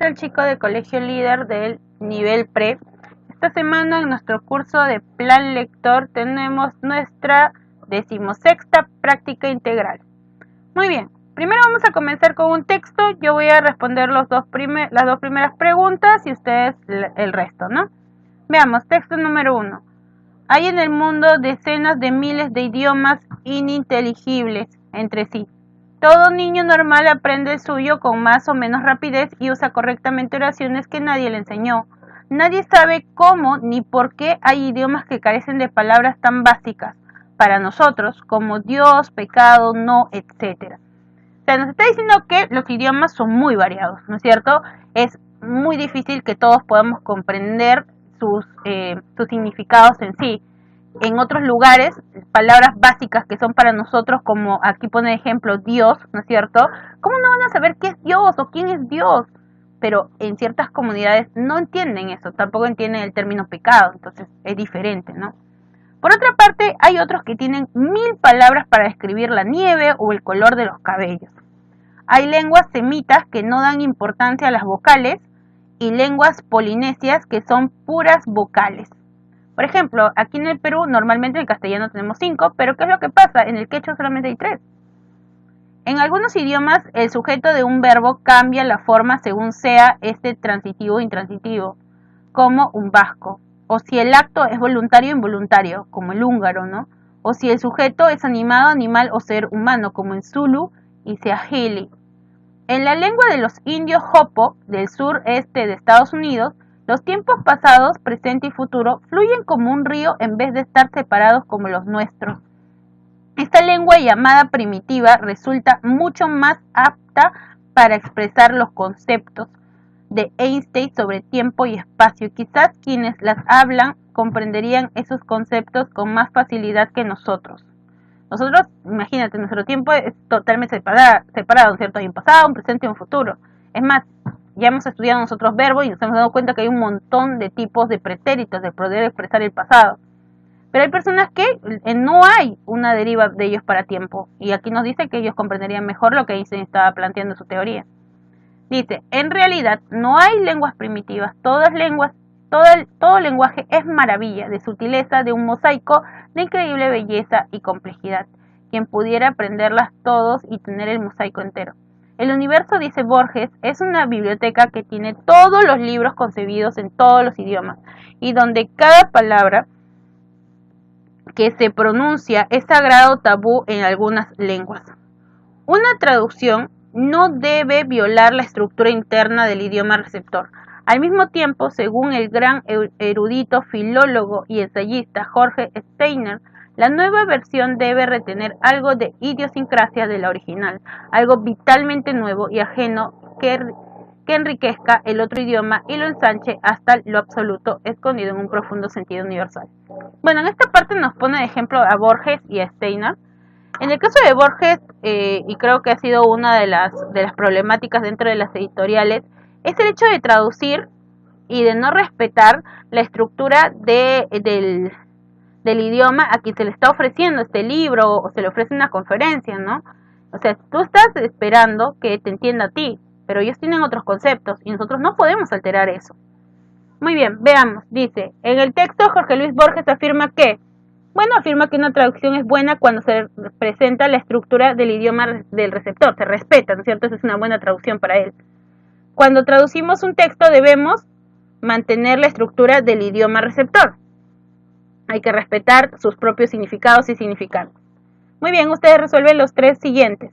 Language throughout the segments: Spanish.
maestra El Chico de Colegio Líder del nivel pre. Esta semana en nuestro curso de Plan Lector tenemos nuestra 16ª práctica integral. Muy bien, primero vamos a comenzar con un texto. Yo voy a responder las dos primeras preguntas y ustedes el resto, ¿no? Veamos, texto número 1. Hay en el mundo decenas de miles de idiomas ininteligibles entre sí. Todo niño normal aprende el suyo con más o menos rapidez y usa correctamente oraciones que nadie le enseñó. Nadie sabe cómo ni por qué hay idiomas que carecen de palabras tan básicas para nosotros como Dios, pecado, no, etc. O sea, nos está diciendo que los idiomas son muy variados, ¿no es cierto? Es muy difícil que todos podamos comprender sus significados en sí. En otros lugares, palabras básicas que son para nosotros, como aquí pone ejemplo Dios, ¿no es cierto? ¿Cómo no van a saber qué es Dios o quién es Dios? Pero en ciertas comunidades no entienden eso, tampoco entienden el término pecado, entonces es diferente, ¿no? Por otra parte, hay otros que tienen 1000 palabras para describir la nieve o el color de los cabellos. Hay lenguas semitas que no dan importancia a las vocales y lenguas polinesias que son puras vocales. Por ejemplo, aquí en el Perú normalmente en el castellano tenemos 5, pero ¿qué es lo que pasa? En el quechua solamente hay 3. En algunos idiomas el sujeto de un verbo cambia la forma según sea este transitivo o intransitivo, como un vasco, o si el acto es voluntario o involuntario, como el húngaro, ¿no? O si el sujeto es animado, animal o ser humano, como en Zulu y Swahili. En la lengua de los indios Hopo del sureste de Estados Unidos, los tiempos pasados, presente y futuro fluyen como un río en vez de estar separados como los nuestros. Esta lengua llamada primitiva resulta mucho más apta para expresar los conceptos de Einstein sobre tiempo y espacio. Quizás quienes las hablan comprenderían esos conceptos con más facilidad que nosotros. Nosotros, imagínate, nuestro tiempo es totalmente separado, ¿cierto? Hay un pasado, un presente y un futuro. Es más, ya hemos estudiado nosotros verbos y nos hemos dado cuenta que hay un montón de tipos de pretéritos de poder expresar el pasado. Pero hay personas que no hay una deriva de ellos para tiempo. Y aquí nos dice que ellos comprenderían mejor lo que Einstein estaba planteando en su teoría. Dice, en realidad no hay lenguas primitivas. Todo lenguaje es maravilla, de sutileza, de un mosaico de increíble belleza y complejidad. Quien pudiera aprenderlas todos y tener el mosaico entero. El universo, dice Borges, es una biblioteca que tiene todos los libros concebidos en todos los idiomas y donde cada palabra que se pronuncia es sagrado tabú en algunas lenguas. Una traducción no debe violar la estructura interna del idioma receptor. Al mismo tiempo, según el gran erudito, filólogo y ensayista Jorge Steiner, la nueva versión debe retener algo de idiosincrasia de la original, algo vitalmente nuevo y ajeno que enriquezca el otro idioma y lo ensanche hasta lo absoluto, escondido en un profundo sentido universal. Bueno, en esta parte nos pone de ejemplo a Borges y a Steiner. En el caso de Borges, y creo que ha sido una de las problemáticas dentro de las editoriales, es el hecho de traducir y de no respetar la estructura del idioma a quien se le está ofreciendo este libro o se le ofrece una conferencia, ¿no? O sea, tú estás esperando que te entienda a ti, pero ellos tienen otros conceptos y nosotros no podemos alterar eso. Muy bien, veamos, dice, en el texto Jorge Luis Borges afirma que una traducción es buena cuando se presenta la estructura del idioma del receptor, se respeta, ¿no es cierto? Esa es una buena traducción para él. Cuando traducimos un texto debemos mantener la estructura del idioma receptor. Hay que respetar sus propios significados y significantes. Muy bien, ustedes resuelven los 3 siguientes.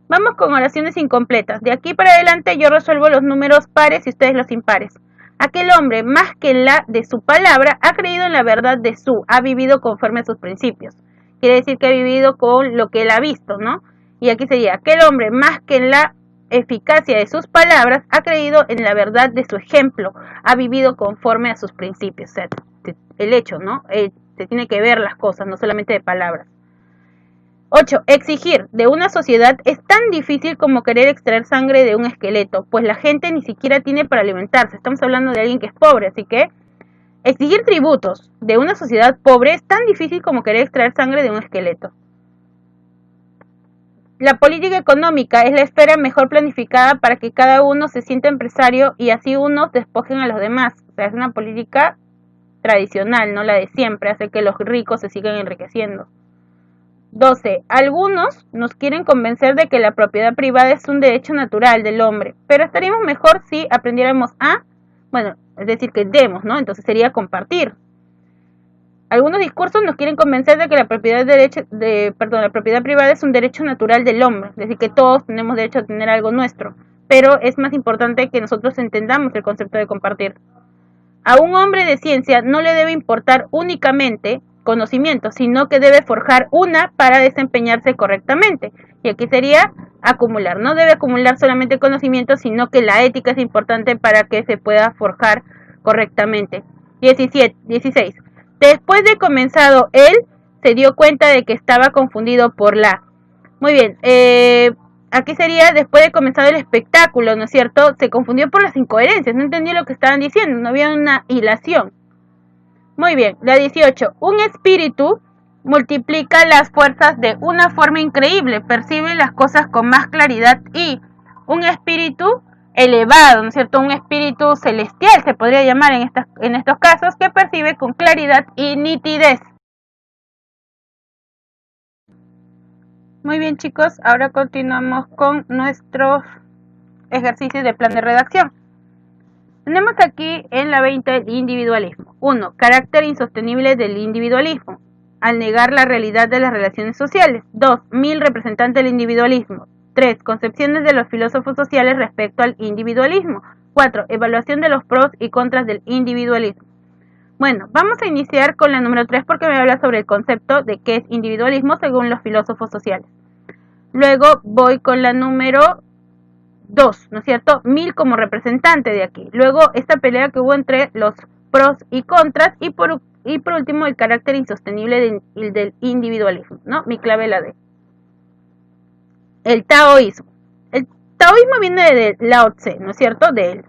Vamos con oraciones incompletas. De aquí para adelante yo resuelvo los números pares y ustedes los impares. Aquel hombre, más que en la de su palabra, ha creído en la verdad de ha vivido conforme a sus principios. Quiere decir que ha vivido con lo que él ha visto, ¿no? Y aquí sería, aquel hombre, más que en la eficacia de sus palabras, ha creído en la verdad de su ejemplo, ha vivido conforme a sus principios. O sea, el hecho, ¿no? Se tiene que ver las cosas, no solamente de palabras. 8. Exigir de una sociedad es tan difícil como querer extraer sangre de un esqueleto, pues la gente ni siquiera tiene para alimentarse. Estamos hablando de alguien que es pobre, así que exigir tributos de una sociedad pobre es tan difícil como querer extraer sangre de un esqueleto. La política económica es la esfera mejor planificada para que cada uno se sienta empresario y así unos despojen a los demás. O sea, es una política tradicional, no la de siempre, hace que los ricos se sigan enriqueciendo. 12. Algunos nos quieren convencer de que la propiedad privada es un derecho natural del hombre, pero estaríamos mejor si aprendiéramos es decir, que demos, ¿no? Entonces sería compartir. Algunos discursos nos quieren convencer de que la propiedad privada es un derecho natural del hombre, es decir, que todos tenemos derecho a tener algo nuestro, pero es más importante que nosotros entendamos el concepto de compartir. A un hombre de ciencia no le debe importar únicamente conocimiento, sino que debe forjar una para desempeñarse correctamente. Y aquí sería acumular. No debe acumular solamente conocimiento, sino que la ética es importante para que se pueda forjar correctamente. 16. Después de comenzado él, se dio cuenta de que estaba confundido por la. Muy bien, aquí sería después de comenzado el espectáculo, ¿no es cierto? Se confundió por las incoherencias, no entendió lo que estaban diciendo, no había una hilación. Muy bien, la 18. Un espíritu multiplica las fuerzas de una forma increíble, percibe las cosas con más claridad y un espíritu elevado, ¿no es cierto? Un espíritu celestial se podría llamar en estos casos, que percibe con claridad y nitidez. Muy bien, chicos, ahora continuamos con nuestros ejercicios de plan de redacción. Tenemos aquí en la 20 el individualismo. 1. Carácter insostenible del individualismo, al negar la realidad de las relaciones sociales. 2. Mill, representante del individualismo. 3. Concepciones de los filósofos sociales respecto al individualismo. 4. Evaluación de los pros y contras del individualismo. Bueno, vamos a iniciar con la número 3 porque me habla sobre el concepto de qué es individualismo según los filósofos sociales. Luego voy con la número 2, ¿no es cierto? Mill como representante de aquí. Luego esta pelea que hubo entre los pros y contras y por último el carácter insostenible del individualismo, ¿no? Mi clave la D. El taoísmo. El taoísmo viene de Lao Tse, ¿no es cierto? De él.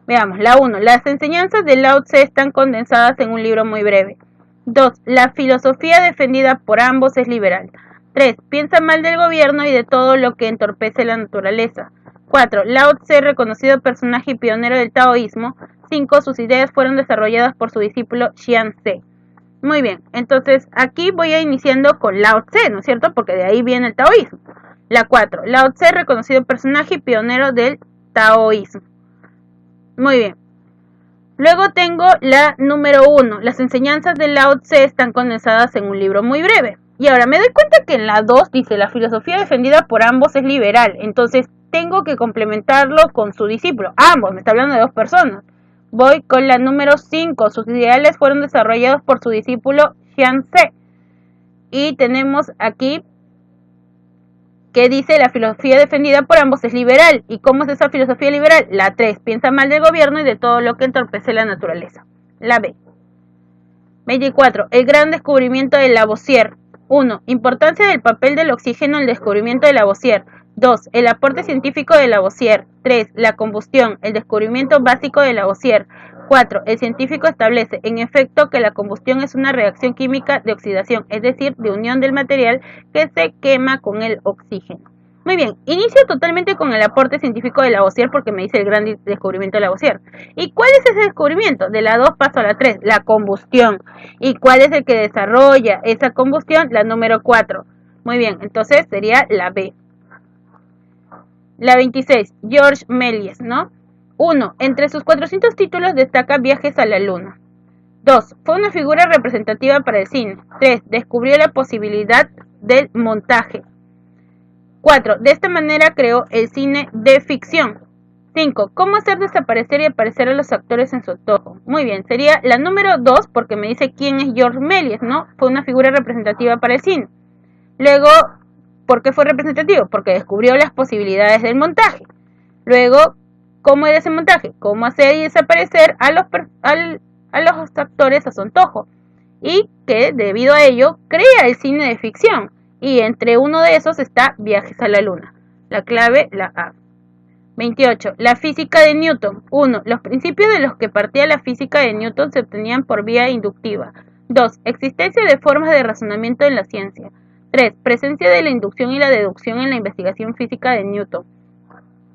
Veamos, la 1. Las enseñanzas de Lao Tse están condensadas en un libro muy breve. 2. La filosofía defendida por ambos es liberal. 3. Piensa mal del gobierno y de todo lo que entorpece la naturaleza. 4. Lao Tse, reconocido personaje y pionero del taoísmo. 5. Sus ideas fueron desarrolladas por su discípulo Xian Tse. Muy bien, entonces aquí voy a iniciando con Lao Tse, ¿no es cierto? Porque de ahí viene el taoísmo. La 4. Lao Tse, reconocido personaje y pionero del taoísmo. Muy bien. Luego tengo la número 1. Las enseñanzas de Lao Tse están condensadas en un libro muy breve. Y ahora me doy cuenta que en la 2 dice la filosofía defendida por ambos es liberal. Entonces tengo que complementarlo con su discípulo. Ambos, me está hablando de 2 personas. Voy con la número 5. Sus ideales fueron desarrollados por su discípulo Xian Tse. Y tenemos aquí que dice la filosofía defendida por ambos es liberal. ¿Y cómo es esa filosofía liberal? La 3. Piensa mal del gobierno y de todo lo que entorpece la naturaleza. La B. 24. El gran descubrimiento de Lavoisier. 1. Importancia del papel del oxígeno en el descubrimiento de Lavoisier. 2. El aporte científico de Lavoisier. 3. La combustión, el descubrimiento básico de Lavoisier. 4. El científico establece, en efecto, que la combustión es una reacción química de oxidación, es decir, de unión del material que se quema con el oxígeno. Muy bien, inicio totalmente con el aporte científico de Lavoisier porque me dice el gran descubrimiento de Lavoisier. ¿Y cuál es ese descubrimiento? De la 2 paso a la 3, la combustión. ¿Y cuál es el que desarrolla esa combustión? La número 4. Muy bien, entonces sería la B. La 26, Georges Méliès, ¿no? 1. Entre sus 400 títulos destaca Viajes a la Luna. 2. Fue una figura representativa para el cine. 3. Descubrió la posibilidad del montaje. 4. De esta manera creó el cine de ficción. 5. Cómo hacer desaparecer y aparecer a los actores en su antojo. Muy bien, sería la número 2 porque me dice quién es Georges Méliès, ¿no? Fue una figura representativa para el cine. Luego, ¿por qué fue representativo? Porque descubrió las posibilidades del montaje. Luego, ¿cómo era ese montaje? ¿Cómo hacer desaparecer a los actores a su antojo? Y que debido a ello crea el cine de ficción. Y entre uno de esos está Viajes a la Luna. La clave, la A. 28. La física de Newton. 1. Los principios de los que partía la física de Newton se obtenían por vía inductiva. 2. Existencia de formas de razonamiento en la ciencia. 3. Presencia de la inducción y la deducción en la investigación física de Newton.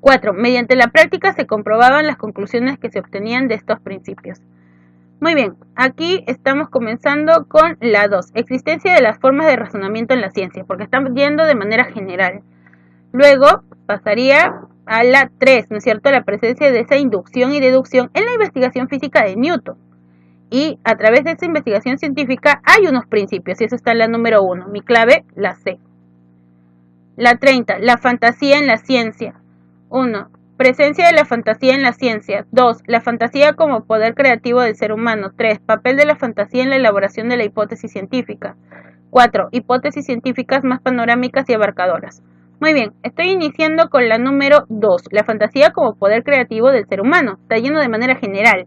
4. Mediante la práctica se comprobaban las conclusiones que se obtenían de estos principios. Muy bien, aquí estamos comenzando con la 2. Existencia de las formas de razonamiento en la ciencia, porque estamos yendo de manera general. Luego pasaría a la 3, ¿no es cierto? La presencia de esa inducción y deducción en la investigación física de Newton. Y a través de esa investigación científica hay unos principios, y eso está en la número 1. Mi clave, la C. La 30, la fantasía en la ciencia. 1. Presencia de la fantasía en la ciencia. 2. La fantasía como poder creativo del ser humano. 3. Papel de la fantasía en la elaboración de la hipótesis científica. 4. Hipótesis científicas más panorámicas y abarcadoras. Muy bien, estoy iniciando con la número 2. La fantasía como poder creativo del ser humano. Está yendo de manera general.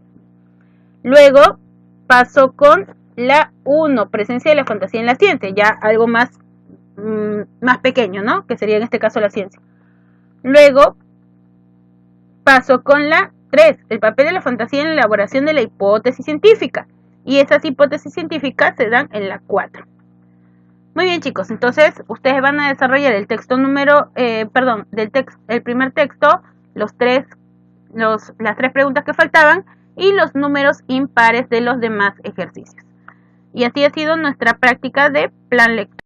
Luego paso con la 1. Presencia de la fantasía en la ciencia. Ya algo más pequeño, ¿no? Que sería en este caso la ciencia. Luego paso con la 3, el papel de la fantasía en la elaboración de la hipótesis científica. Y esas hipótesis científicas se dan en la 4. Muy bien, chicos, entonces ustedes van a desarrollar el texto el primer texto, las 3 preguntas que faltaban y los números impares de los demás ejercicios. Y así ha sido nuestra práctica de plan lector.